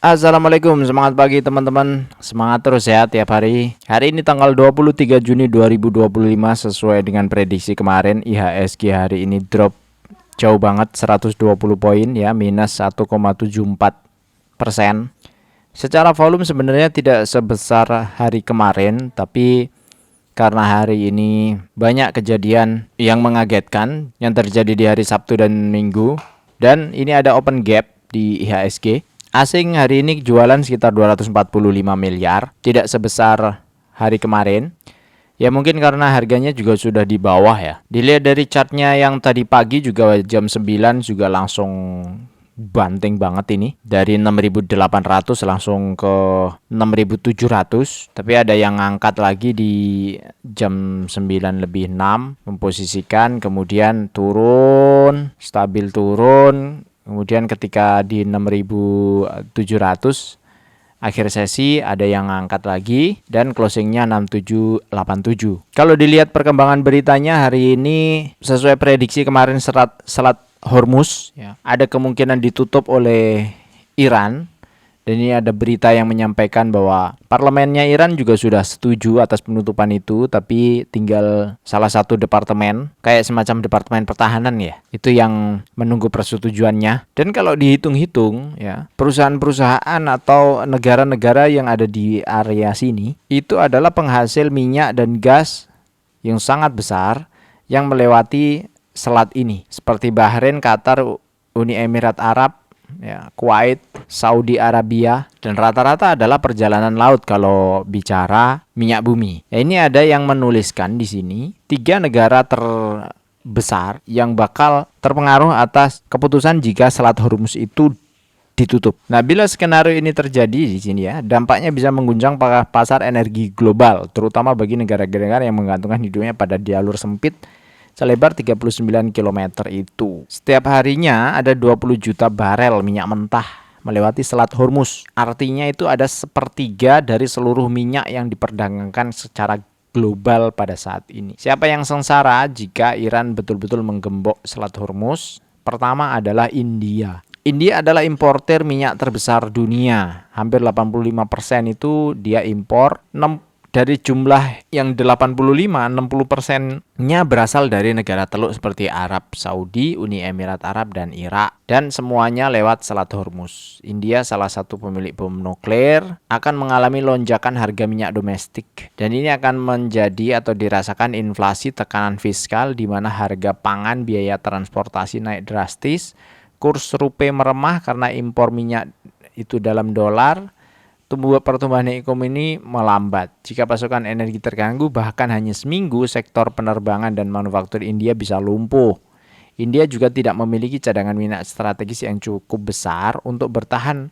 Assalamualaikum, semangat pagi teman-teman. Semangat terus ya tiap hari. Hari ini tanggal 23 Juni 2025 sesuai dengan prediksi kemarin IHSG hari ini drop jauh banget 120 poin ya, minus 1,74%. Secara volume sebenarnya tidak sebesar hari kemarin, tapi karena hari ini banyak kejadian yang mengagetkan yang terjadi di hari Sabtu dan Minggu, dan ini ada open gap di IHSG. Asing hari ini jualan sekitar 245 miliar, tidak sebesar hari kemarin. Ya mungkin karena harganya juga sudah di bawah ya. Dilihat dari chartnya yang tadi pagi juga jam 9 juga langsung banting banget ini. Dari 6.800 langsung ke 6.700. Tapi ada yang ngangkat lagi di jam 9 lebih 6. Memposisikan kemudian turun, stabil turun. Kemudian ketika di 6.700 akhir sesi ada yang ngangkat lagi dan closingnya 6787. Kalau dilihat perkembangan beritanya hari ini sesuai prediksi kemarin Selat Hormuz ya, ada kemungkinan ditutup oleh Iran. Dan ini ada berita yang menyampaikan bahwa parlemennya Iran juga sudah setuju atas penutupan itu, tapi tinggal salah satu departemen, kayak semacam departemen pertahanan ya, itu yang menunggu persetujuannya. Dan kalau dihitung-hitung ya, perusahaan-perusahaan atau negara-negara yang ada di area sini, itu adalah penghasil minyak dan gas yang sangat besar yang melewati selat ini. Seperti Bahrain, Qatar, Uni Emirat Arab, ya, Kuwait, Saudi Arabia, dan rata-rata adalah perjalanan laut kalau bicara minyak bumi. Ya, ini ada yang menuliskan di sini 3 negara terbesar yang bakal terpengaruh atas keputusan jika Selat Hormuz itu ditutup. Nah, bila skenario ini terjadi di sini ya, dampaknya bisa mengguncang pasar energi global, terutama bagi negara-negara yang menggantungkan hidupnya pada jalur sempit selebar 39 km itu. Setiap harinya ada 20 juta barel minyak mentah melewati Selat Hormuz. Artinya itu ada sepertiga dari seluruh minyak yang diperdagangkan secara global pada saat ini. Siapa yang sengsara jika Iran betul-betul menggembok Selat Hormuz? Pertama adalah India. India adalah importer minyak terbesar dunia. Hampir 85% itu dia impor. Dari jumlah yang 85, 60%-nya berasal dari negara teluk seperti Arab Saudi, Uni Emirat Arab, dan Irak. Dan semuanya lewat Selat Hormuz. India, salah satu pemilik bom nuklir, akan mengalami lonjakan harga minyak domestik. Dan ini akan menjadi atau dirasakan inflasi tekanan fiskal di mana harga pangan, biaya transportasi naik drastis, kurs rupiah meremah karena impor minyak itu dalam dolar. Pertumbuhan ekonomi melambat. Jika pasokan energi terganggu, bahkan hanya seminggu, sektor penerbangan dan manufaktur India bisa lumpuh. India juga tidak memiliki cadangan minyak strategis yang cukup besar untuk bertahan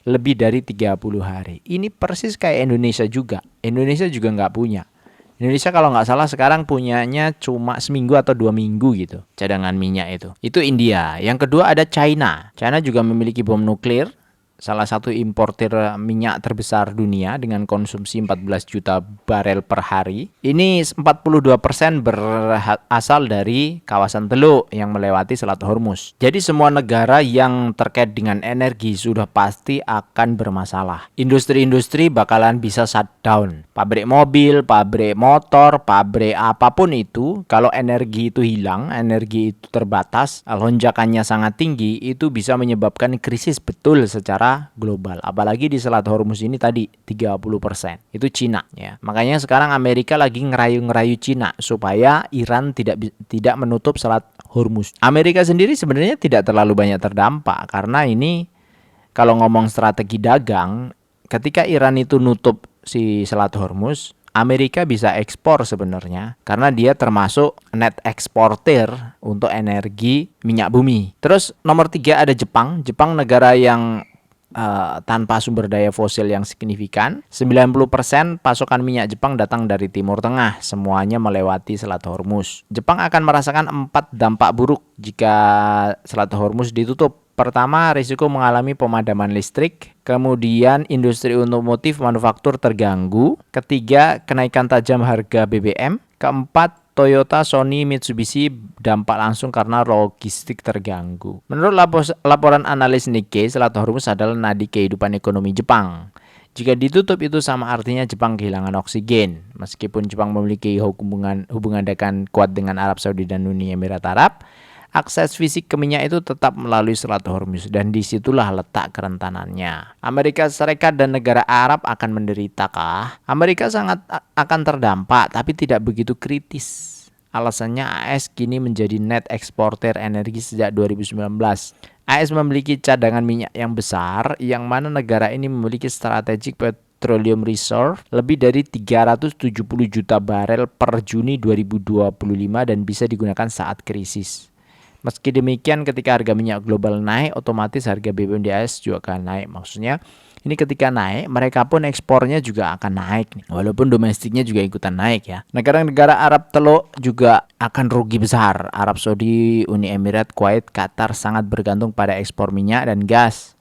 lebih dari 30 hari. Ini persis kayak Indonesia juga. Indonesia juga nggak punya. Indonesia kalau nggak salah sekarang punyanya cuma seminggu atau 2 minggu gitu cadangan minyak itu. Itu India. Yang kedua ada China. China juga memiliki bom nuklir. Salah satu importir minyak terbesar dunia dengan konsumsi 14 juta barel per hari. Ini 42% berasal dari kawasan Teluk yang melewati Selat Hormuz. Jadi semua negara yang terkait dengan energi sudah pasti akan bermasalah. Industri-industri bakalan bisa shutdown. Pabrik mobil, pabrik motor, pabrik apapun itu, kalau energi itu hilang, energi itu terbatas, lonjakannya sangat tinggi, itu bisa menyebabkan krisis betul secara global. Apalagi di Selat Hormuz ini tadi 30%. Itu Cina ya. Makanya sekarang Amerika lagi ngerayu-ngerayu Cina supaya Iran tidak menutup Selat Hormuz. Amerika sendiri sebenarnya tidak terlalu banyak terdampak karena ini kalau ngomong strategi dagang, ketika Iran itu nutup si Selat Hormuz, Amerika bisa ekspor sebenarnya karena dia termasuk net eksportir untuk energi minyak bumi. Terus nomor 3 ada Jepang. Jepang negara yang tanpa sumber daya fosil yang signifikan. 90% pasokan minyak Jepang datang dari Timur Tengah, semuanya melewati Selat Hormuz. Jepang akan merasakan 4 dampak buruk jika Selat Hormuz ditutup. Pertama, risiko mengalami pemadaman listrik. Kemudian, industri otomotif manufaktur terganggu. Ketiga, kenaikan tajam harga BBM. Keempat, Toyota, Sony, Mitsubishi dampak langsung karena logistik terganggu. Menurut laporan analis Nikkei, Selat Hormuz adalah nadi kehidupan ekonomi Jepang. Jika ditutup itu sama artinya Jepang kehilangan oksigen. Meskipun Jepang memiliki hubungan dagang kuat dengan Arab Saudi dan Uni Emirat Arab, akses fisik ke minyak itu tetap melalui Selat Hormuz dan disitulah letak kerentanannya. Amerika Serikat dan negara Arab akan menderitakah? Amerika sangat akan terdampak tapi tidak begitu kritis. Alasannya AS kini menjadi net eksportir energi sejak 2019. AS memiliki cadangan minyak yang besar, yang mana negara ini memiliki strategic petroleum reserve lebih dari 370 juta barel per Juni 2025 dan bisa digunakan saat krisis. Meski demikian, ketika harga minyak global naik, otomatis harga BBM di AS juga akan naik. Maksudnya, ini ketika naik, mereka pun ekspornya juga akan naik nih. Walaupun domestiknya juga ikutan naik ya. Negara-negara Arab Teluk juga akan rugi besar. Arab Saudi, Uni Emirat, Kuwait, Qatar sangat bergantung pada ekspor minyak dan gas.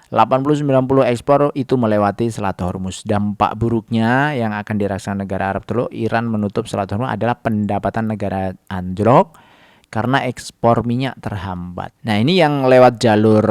80-90 ekspor itu melewati Selat Hormuz. Dampak buruknya yang akan dirasakan negara Arab Teluk, Iran menutup Selat Hormuz adalah pendapatan negara anjlok karena ekspor minyak terhambat. Nah, ini yang lewat jalur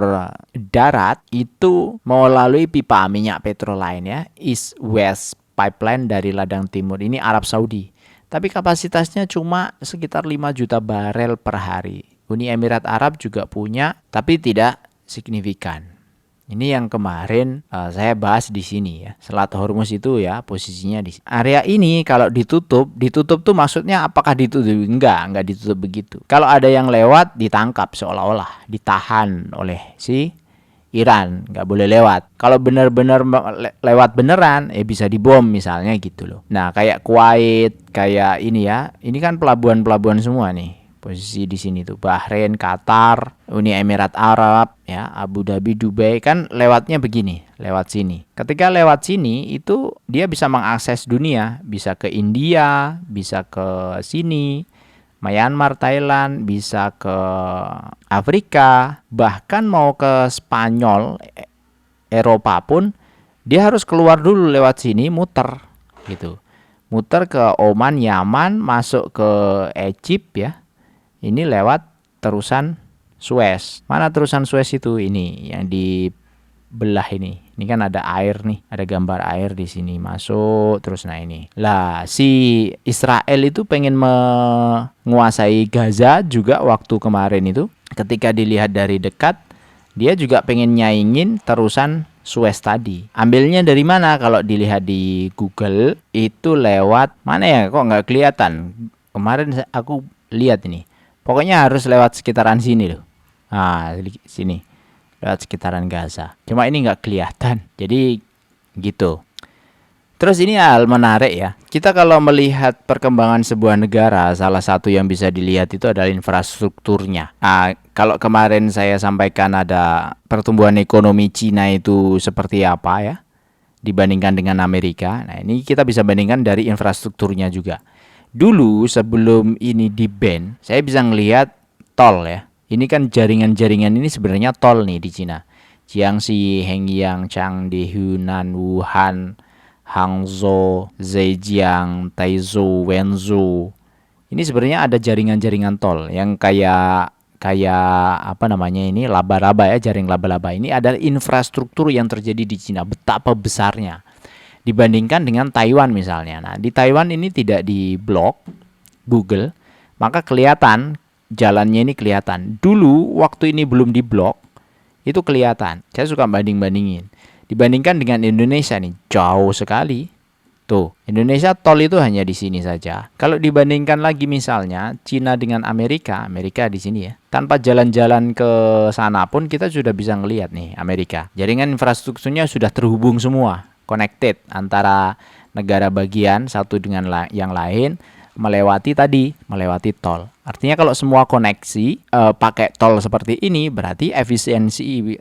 darat itu melalui pipa minyak petrol lain ya, East West Pipeline dari ladang timur. Ini Arab Saudi. Tapi kapasitasnya cuma sekitar 5 juta barel per hari. Uni Emirat Arab juga punya, tapi tidak signifikan. Ini yang kemarin saya bahas di sini ya. Selat Hormuz itu ya posisinya di area ini. Kalau ditutup tuh maksudnya apakah ditutup? Enggak ditutup begitu. Kalau ada yang lewat ditangkap seolah-olah, ditahan oleh si Iran, nggak boleh lewat. Kalau benar-benar lewat beneran, bisa dibom misalnya gitu loh. Nah, kayak Kuwait, kayak ini ya. Ini kan pelabuhan-pelabuhan semua nih. Posisi di sini tuh Bahrain, Qatar, Uni Emirat Arab, ya, Abu Dhabi, Dubai kan lewatnya begini, lewat sini. Ketika lewat sini itu dia bisa mengakses dunia, bisa ke India, bisa ke sini, Myanmar, Thailand, bisa ke Afrika, bahkan mau ke Spanyol, Eropa pun dia harus keluar dulu lewat sini, muter gitu. Muter ke Oman, Yaman, masuk ke Egypt ya. Ini lewat terusan Suez. Mana terusan Suez itu? Ini yang dibelah ini. Ini kan ada air nih, ada gambar air di sini masuk terus. Nah ini. Lah si Israel itu pengen menguasai Gaza juga waktu kemarin itu. Ketika dilihat dari dekat, dia juga pengen nyaingin terusan Suez tadi. Ambilnya dari mana? Kalau dilihat di Google itu lewat mana ya? Kok nggak kelihatan? Kemarin aku lihat ini. Pokoknya harus lewat sekitaran sini loh. Nah, sini. Lewat sekitaran Gaza. Cuma ini nggak kelihatan. Jadi gitu. Terus ini hal menarik ya. Kita kalau melihat perkembangan sebuah negara, salah satu yang bisa dilihat itu adalah infrastrukturnya. Nah, kalau kemarin saya sampaikan ada pertumbuhan ekonomi Cina itu seperti apa ya dibandingkan dengan Amerika. Nah, ini kita bisa bandingkan dari infrastrukturnya juga. Dulu sebelum ini di-ban, saya bisa ngelihat tol ya. Ini kan jaringan-jaringan ini sebenarnya tol nih di Cina. Jiangxi, Hengyang, Changde, Hunan, Wuhan, Hangzhou, Zhejiang, Taizhou, Wenzhou. Ini sebenarnya ada jaringan-jaringan tol yang kayak apa namanya ini laba-laba ya, jaring laba-laba. Ini adalah infrastruktur yang terjadi di Cina, betapa besarnya. Dibandingkan dengan Taiwan misalnya. Nah, di Taiwan ini tidak diblok Google, maka kelihatan jalannya ini kelihatan. Dulu waktu ini belum diblok, itu kelihatan. Saya suka banding-bandingin. Dibandingkan dengan Indonesia nih, jauh sekali. Tuh, Indonesia tol itu hanya di sini saja. Kalau dibandingkan lagi misalnya Cina dengan Amerika, Amerika di sini ya. Tanpa jalan-jalan ke sana pun kita sudah bisa ngelihat nih Amerika. Jaringan infrastrukturnya sudah terhubung semua. Connected antara negara bagian satu dengan yang lain melewati tol. Artinya kalau semua koneksi pakai tol seperti ini berarti efisiensi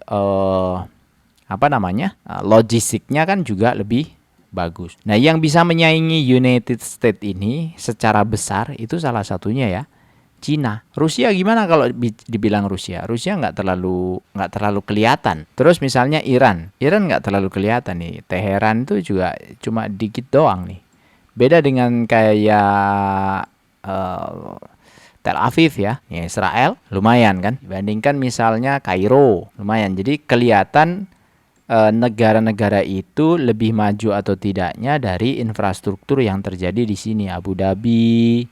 logistiknya kan juga lebih bagus. Nah, yang bisa menyaingi United States ini secara besar itu salah satunya ya Cina. Rusia gimana kalau dibilang Rusia? Rusia nggak terlalu kelihatan. Terus misalnya Iran nggak terlalu kelihatan nih. Teheran itu juga cuma dikit doang nih. Beda dengan kayak Tel Aviv ya, Israel lumayan kan, dibandingkan misalnya Kairo lumayan. Jadi kelihatan negara-negara itu lebih maju atau tidaknya dari infrastruktur yang terjadi di sini. Abu Dhabi,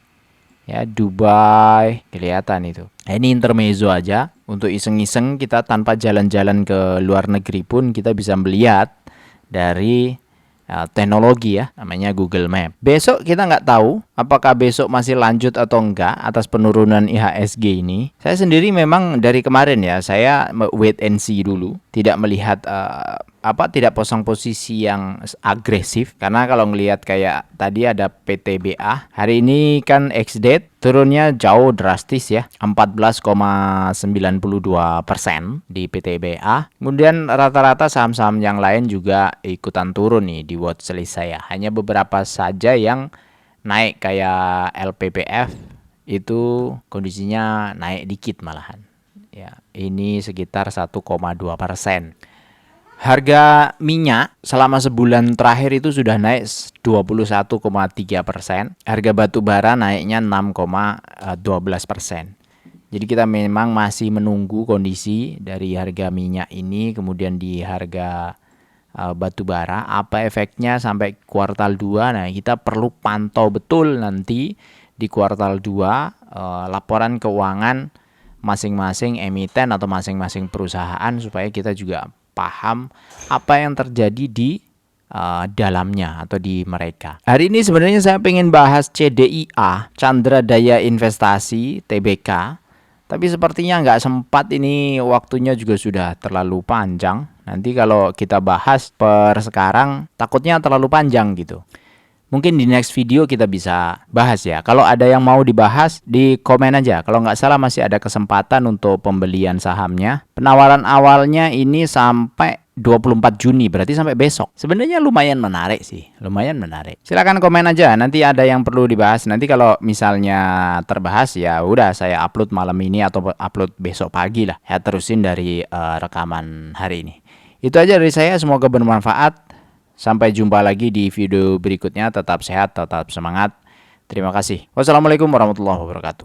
ya Dubai, kelihatan itu. Nah, ini intermezzo aja untuk iseng-iseng kita tanpa jalan-jalan ke luar negeri pun kita bisa melihat dari teknologi ya, namanya Google Map. Besok kita nggak tahu apakah besok masih lanjut atau enggak atas penurunan IHSG ini. Saya sendiri memang dari kemarin ya, saya wait and see dulu, tidak melihat tidak pasang posisi yang agresif, karena kalau ngelihat kayak tadi ada PTBA hari ini kan ex-date turunnya jauh drastis ya, 14,92% di PTBA. Kemudian rata-rata saham-saham yang lain juga ikutan turun nih di watchlist saya. Hanya beberapa saja yang naik kayak LPPF itu kondisinya naik dikit malahan. Ya, ini sekitar 1,2%. Harga minyak selama sebulan terakhir itu sudah naik 21,3%. Harga batu bara naiknya 6,12%. Jadi kita memang masih menunggu kondisi dari harga minyak ini, kemudian di harga batu bara, apa efeknya sampai kuartal 2. Nah, kita perlu pantau betul nanti di kuartal 2 laporan keuangan masing-masing emiten atau masing-masing perusahaan, supaya kita juga paham apa yang terjadi di dalamnya atau di mereka. Hari ini sebenarnya saya pengen bahas CDIA, Chandra Daya Investasi, TBK. Tapi sepertinya nggak sempat, ini waktunya juga sudah terlalu panjang. Nanti kalau kita bahas per sekarang takutnya terlalu panjang gitu. Mungkin di next video kita bisa bahas ya. Kalau ada yang mau dibahas, di komen aja. Kalau nggak salah masih ada kesempatan untuk pembelian sahamnya. Penawaran awalnya ini sampai 24 Juni, berarti sampai besok. Sebenarnya lumayan menarik sih, lumayan menarik. Silakan komen aja, nanti ada yang perlu dibahas. Nanti kalau misalnya terbahas ya udah saya upload malam ini atau upload besok pagi lah. Ya terusin dari rekaman hari ini. Itu aja dari saya, semoga bermanfaat. Sampai jumpa lagi di video berikutnya. Tetap sehat, tetap semangat. Terima kasih. Wassalamualaikum warahmatullahi wabarakatuh.